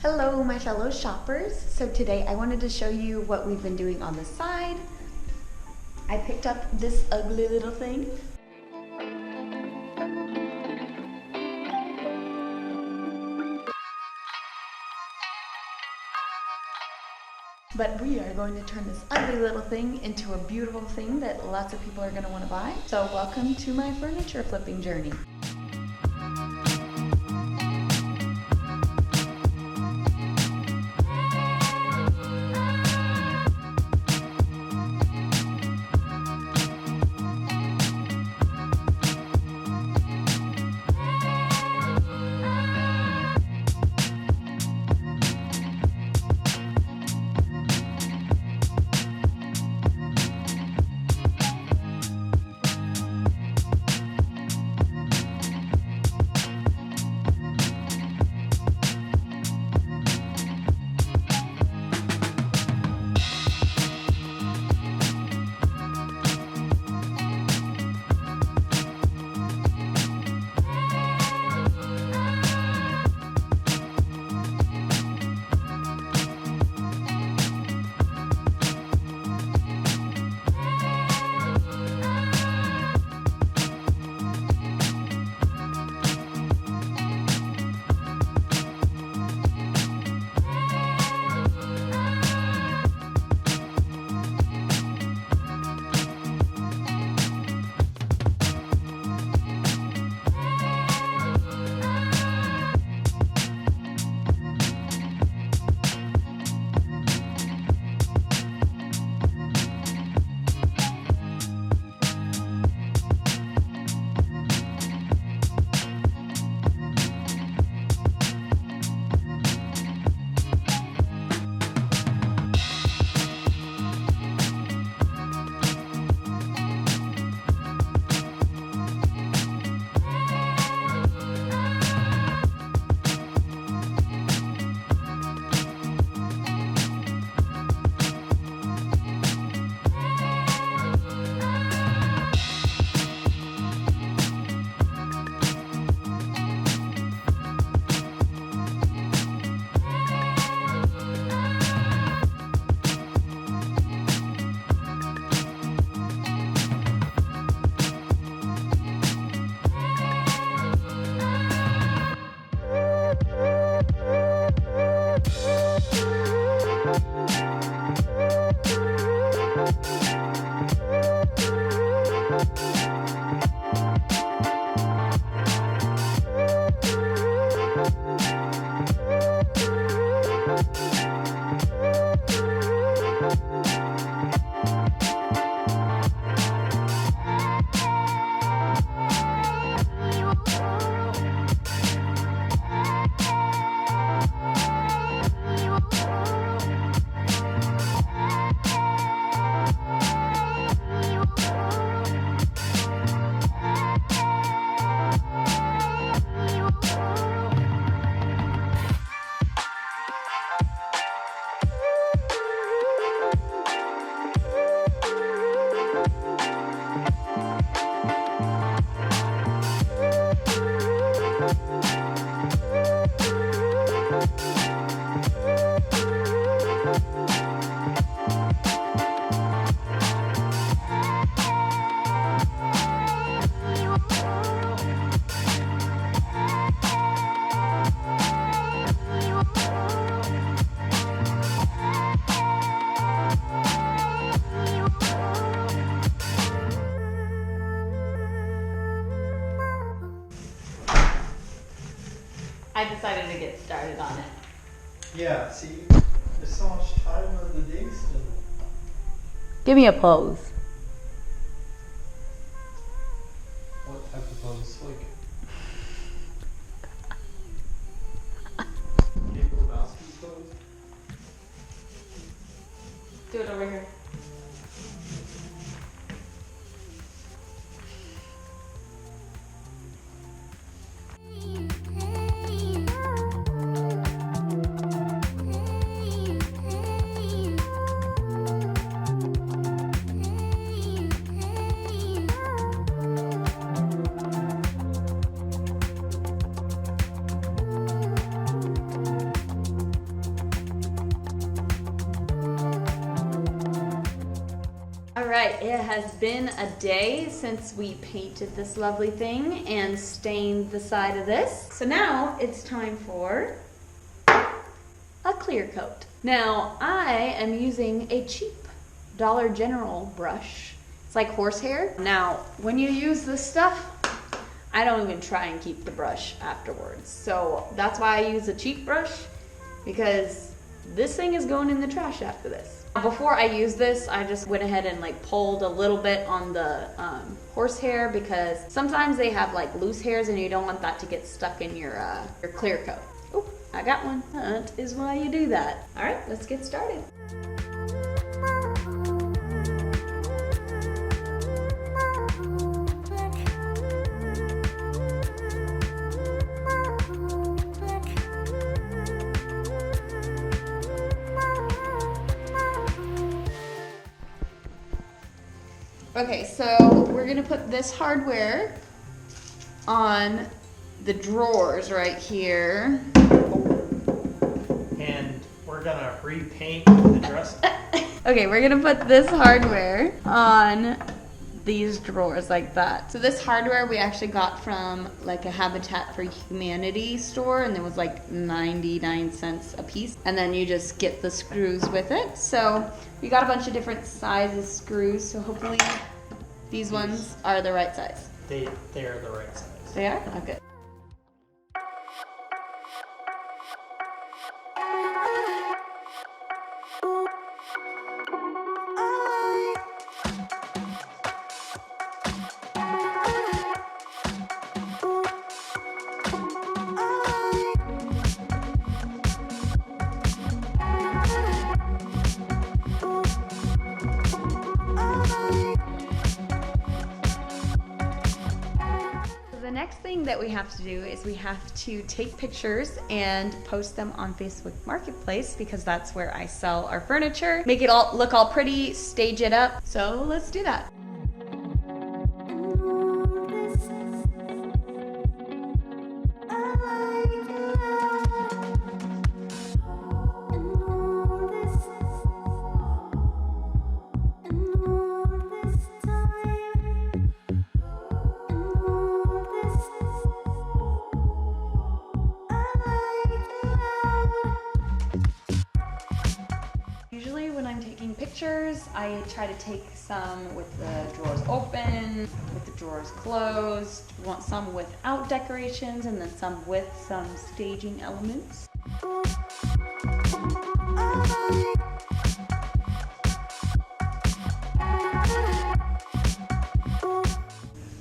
Hello, my fellow shoppers. So today I wanted to show you what we've been doing on the side. I picked up this ugly little thing. But we are going to turn this ugly little thing into a beautiful thing that lots of people are going to want to buy. So welcome to my furniture flipping journey. I decided to get started on it. Yeah, see, there's so much time of the day still. Give me a pose. What type of pose? Like, Nick Lebowski's pose? Do it over here. All right, it has been a day since we painted this lovely thing and stained the side of this. So now it's time for a clear coat. Now I am using a cheap Dollar General brush. It's like horsehair. Now when you use this stuff, I don't even try and keep the brush afterwards. So that's why I use a cheap brush, because this thing is going in the trash after this. Before I used this, I just went ahead and like pulled a little bit on the horsehair, because sometimes they have like loose hairs and you don't want that to get stuck in your clear coat. Oh, I got one. That is why you do that. All right, let's get started. Okay, so we're gonna put this hardware on the drawers right here. And we're gonna repaint the dress. Okay, we're gonna put this hardware on these drawers like that. So this hardware we actually got from like a Habitat for Humanity store, and it was like 99 cents a piece. And then you just get the screws with it. So we got a bunch of different sizes screws, so hopefully these ones are the right size. They are the right size. They are? Okay. The next thing that we have to do is we have to take pictures and post them on Facebook Marketplace, because that's where I sell our furniture. Make it all look all pretty, stage it up. So let's do that. Usually when I'm taking pictures, I try to take some with the drawers open, with the drawers closed. We want some without decorations, and then some with some staging elements.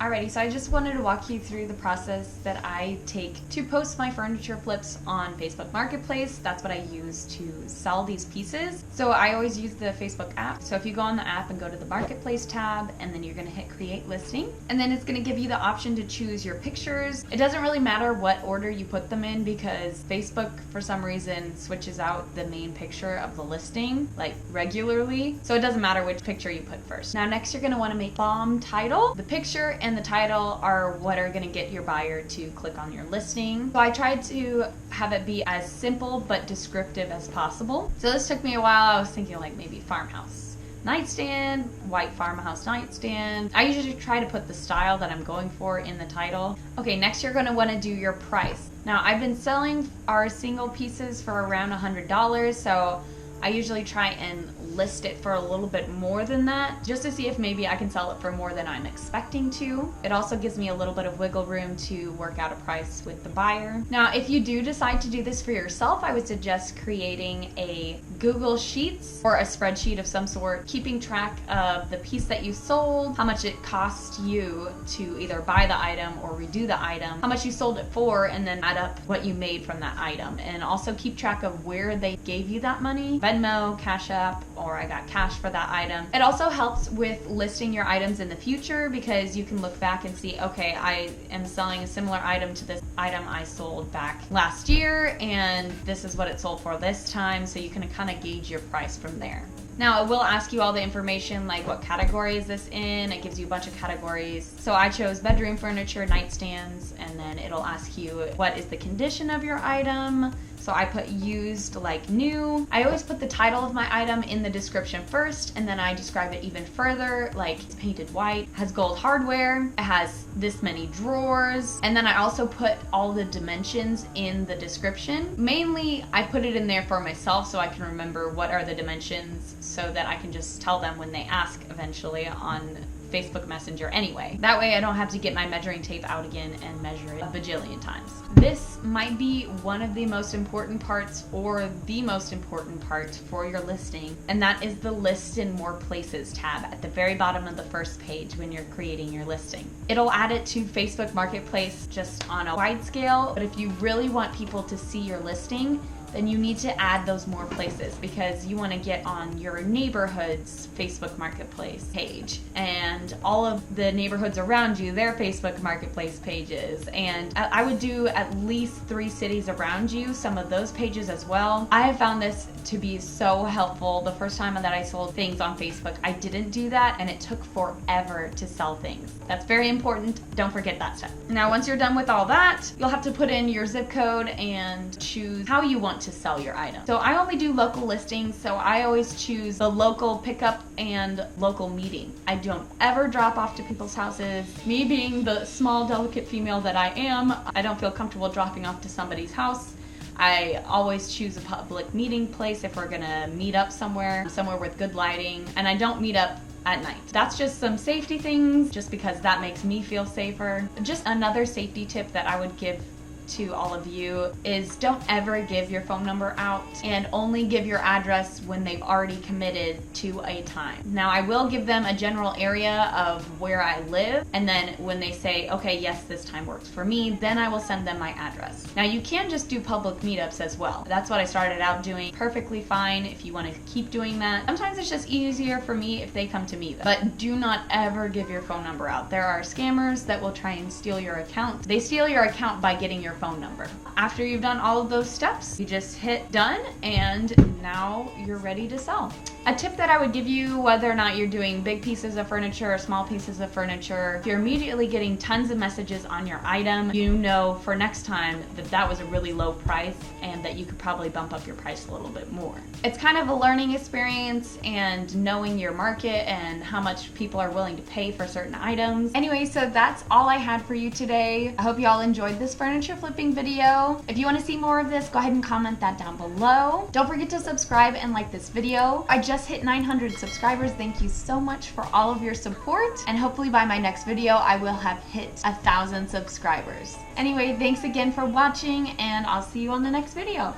Alrighty, so I just wanted to walk you through the process that I take to post my furniture flips on Facebook Marketplace. That's what I use to sell these pieces. So I always use the Facebook app. So if you go on the app and go to the Marketplace tab, and then you're gonna hit Create Listing, and then it's gonna give you the option to choose your pictures. It doesn't really matter what order you put them in, because Facebook, for some reason, switches out the main picture of the listing, like regularly. So it doesn't matter which picture you put first. Now next you're gonna wanna make bomb title. The picture and the title are what are going to get your buyer to click on your listing. So I tried to have it be as simple but descriptive as possible. So this took me a while. I was thinking like maybe farmhouse nightstand, white farmhouse nightstand. I usually try to put the style that I'm going for in the title. Okay, next you're going to want to do your price. Now I've been selling our single pieces for around $100, so I usually try and list it for a little bit more than that, just to see if maybe I can sell it for more than I'm expecting to. It also gives me a little bit of wiggle room to work out a price with the buyer. Now, if you do decide to do this for yourself, I would suggest creating a Google Sheets or a spreadsheet of some sort, keeping track of the piece that you sold, how much it cost you to either buy the item or redo the item, how much you sold it for, and then add up what you made from that item. And also keep track of where they gave you that money, Venmo, Cash App, or I got cash for that item. It also helps with listing your items in the future, because you can look back and see, okay, I am selling a similar item to this item I sold back last year, and this is what it sold for this time, so you can kind of gauge your price from there. Now, it will ask you all the information, like what category is this in. It gives you a bunch of categories. So I chose bedroom furniture, nightstands, and then it'll ask you what is the condition of your item. So I put used like new. I always put the title of my item in the description first, and then I describe it even further, like it's painted white, has gold hardware, it has this many drawers, and then I also put all the dimensions in the description. Mainly, I put it in there for myself so I can remember what are the dimensions so that I can just tell them when they ask eventually on Facebook Messenger anyway. That way I don't have to get my measuring tape out again and measure it a bajillion times. This might be one of the most important parts or the most important part for your listing, and that is the List in More Places tab at the very bottom of the first page when you're creating your listing. It'll add it to Facebook Marketplace just on a wide scale, but if you really want people to see your listing, then you need to add those more places because you want to get on your neighborhood's Facebook Marketplace page and all of the neighborhoods around you, their Facebook Marketplace pages. And I would do at least 3 cities around you, some of those pages as well. I have found this to be so helpful. The first time that I sold things on Facebook, I didn't do that and it took forever to sell things. That's very important. Don't forget that step. Now, once you're done with all that, you'll have to put in your zip code and choose how you want to sell your item. So I only do local listings, so I always choose the local pickup and local meeting. I don't ever drop off to people's houses. Me being the small, delicate female that I am, I don't feel comfortable dropping off to somebody's house. I always choose a public meeting place if we're gonna meet up somewhere with good lighting, and I don't meet up at night. That's just some safety things, just because that makes me feel safer. Just another safety tip that I would give to all of you is don't ever give your phone number out, and only give your address when they've already committed to a time. Now, I will give them a general area of where I live, and then when they say, okay, yes, this time works for me, then I will send them my address. Now, you can just do public meetups as well. That's what I started out doing. Perfectly fine if you want to keep doing that. Sometimes it's just easier for me if they come to me, but do not ever give your phone number out. There are scammers that will try and steal your account. They steal your account by getting your phone number. After you've done all of those steps, you just hit done, and now you're ready to sell. A tip that I would give you, whether or not you're doing big pieces of furniture or small pieces of furniture, if you're immediately getting tons of messages on your item, you know for next time that that was a really low price and that you could probably bump up your price a little bit more. It's kind of a learning experience and knowing your market and how much people are willing to pay for certain items. Anyway, so that's all I had for you today. I hope you all enjoyed this furniture flipping video. If you want to see more of this, go ahead and comment that down below. Don't forget to subscribe and like this video. I just hit 900 subscribers. Thank you so much for all of your support, and hopefully by my next video I will have hit 1,000 subscribers. Anyway, thanks again for watching, and I'll see you on the next video.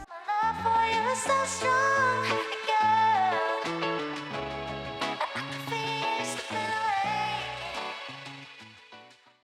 My love for you is so strong.